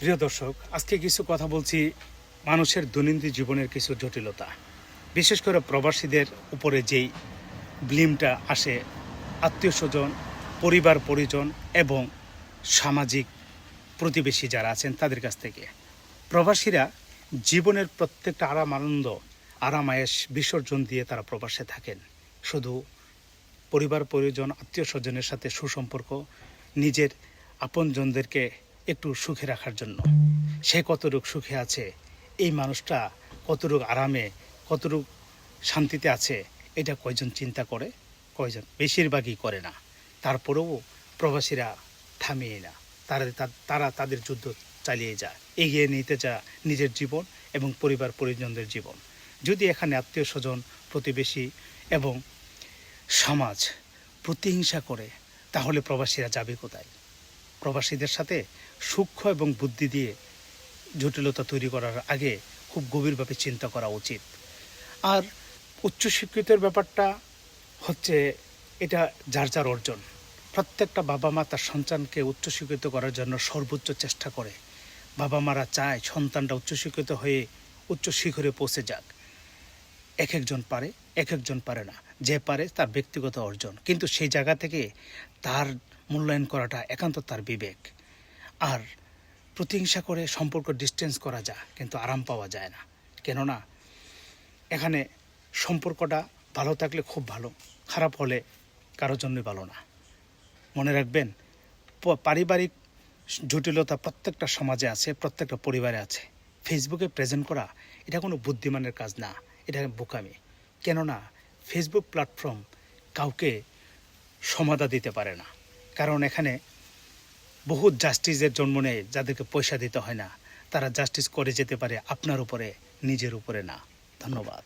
প্রিয় দর্শক, আজকে কিছু কথা বলছি মানুষের দৈনন্দিন জীবনের কিছু জটিলতা, বিশেষ করে প্রবাসীদের উপরে যেই ব্লেমটা আসে আত্মীয় স্বজন, পরিবার পরিজন এবং সামাজিক প্রতিবেশী যারা আছেন তাদের কাছ থেকে। প্রবাসীরা জীবনের প্রত্যেকটা আনন্দ আরামায়েশ বিসর্জন দিয়ে তারা প্রবাসে থাকেন শুধু পরিবার পরিজন আত্মীয় স্বজনের সাথে সুসম্পর্ক, নিজের আপনজনদেরকে একটু সুখে রাখার জন্য। সে কতটুক সুখে আছে, এই মানুষটা কতটুক আরামে, কতটুক শান্তিতে আছে, এটা কয়জন চিন্তা করে? কয়জন? বেশিরভাগই করে না। তারপরেও প্রবাসীরা থামিয়ে না, তারা তারা তাদের যুদ্ধ চালিয়ে যায়, এগিয়ে নিতে যায় নিজের জীবন এবং পরিবার পরিজনদের জীবন। যদি এখানে আত্মীয় স্বজন, প্রতিবেশী এবং সমাজ প্রতিহিংসা করে, তাহলে প্রবাসীরা যাবে কোথায়? প্রবাসীদের সাথে সূক্ষ্ম এবং বুদ্ধি দিয়ে জটিলতা তৈরি করার আগে খুব গভীরভাবে চিন্তা করা উচিত। আর উচ্চশিক্ষিতের ব্যাপারটা হচ্ছে, এটা যার যার অর্জন। প্রত্যেকটা বাবা মা তার সন্তানকে উচ্চশিক্ষিত করার জন্য সর্বোচ্চ চেষ্টা করে। বাবা মারা চায় সন্তানটা উচ্চশিক্ষিত হয়ে উচ্চ শিখরে পৌঁছে যাক। এক একজন পারে, এক একজন পারে না। যে পারে তার ব্যক্তিগত অর্জন, কিন্তু সেই জায়গা থেকে তার মূল্যায়ন করাটা একান্ত তার বিবেক। আর প্রতিহিংসা করে সম্পর্ক ডিস্টেন্স করা যায়, কিন্তু আরাম পাওয়া যায় না। কেননা এখানে সম্পর্কটা ভালো থাকলে খুব ভালো, খারাপ হলে কারোর জন্যই ভালো না। মনে রাখবেন, পারিবারিক জটিলতা প্রত্যেকটা সমাজে আছে, প্রত্যেকটা পরিবারে আছে। ফেসবুকে প্রেজেন্ট করা এটা কোনো বুদ্ধিমানের কাজ না, এটা বোকামি। কেননা ফেসবুক প্ল্যাটফর্ম কাউকে সমাধা দিতে পারে না, কারণ এখানে বহু জাস্টিসের জন্ম নেয় যাদেরকে পয়সা দিতে হয় না। তারা জাস্টিস করে যেতে পারে আপনার উপরে, নিজের উপরে না। ধন্যবাদ।